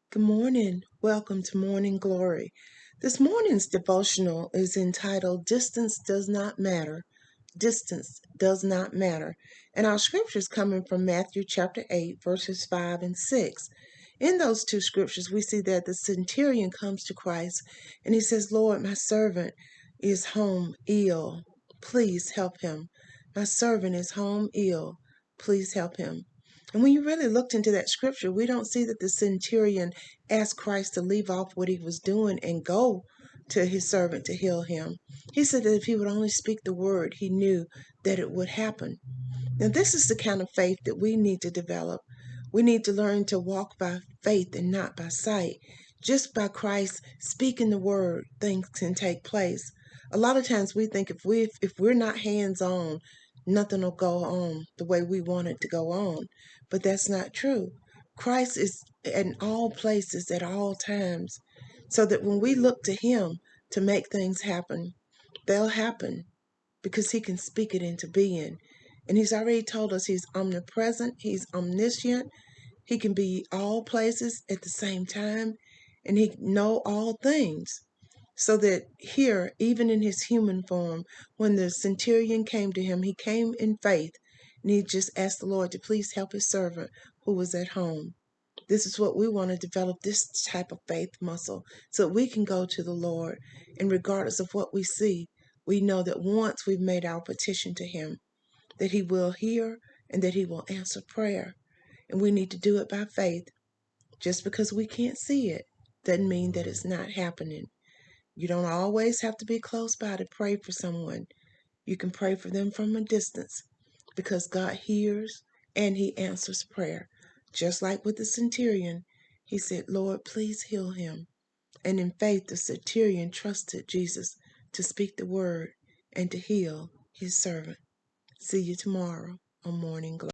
Good morning. Welcome to Morning Glory. This morning's devotional is entitled Distance Does Not Matter. Distance does not matter. And our scripture is coming from Matthew chapter 8, verses 5 and 6. In those two scriptures, we see that the centurion comes to Christ and he says, Lord, my servant is home ill. Please help him. My servant is home ill. Please help him. And when you really looked into that scripture, we don't see that the centurion asked Christ to leave off what he was doing and go to his servant to heal him. He said that if he would only speak the word, he knew that it would happen. Now, this is the kind of faith that we need to develop. We need to learn to walk by faith and not by sight. Just by Christ speaking the word, things can take place. A lot of times we think if we're not hands-on, nothing will go on the way we want it to go on. But that's not true. Christ is in all places at all times, so that when we look to him to make things happen, they'll happen because he can speak it into being. And he's already told us he's omnipresent, he's omniscient, he can be all places at the same time, and he know all things. So that here, even in his human form, when the centurion came to him, he came in faith, and he just asked the Lord to please help his servant who was at home. This is what we want to develop, this type of faith muscle, so that we can go to the Lord, and regardless of what we see, we know that once we've made our petition to him, that he will hear and that he will answer prayer. And we need to do it by faith. Just because we can't see it doesn't mean that it's not happening. You don't always have to be close by to pray for someone. You can pray for them from a distance because God hears and he answers prayer. Just like with the centurion, he said, Lord, please heal him. And in faith, the centurion trusted Jesus to speak the word and to heal his servant. See you tomorrow on Morning Glory.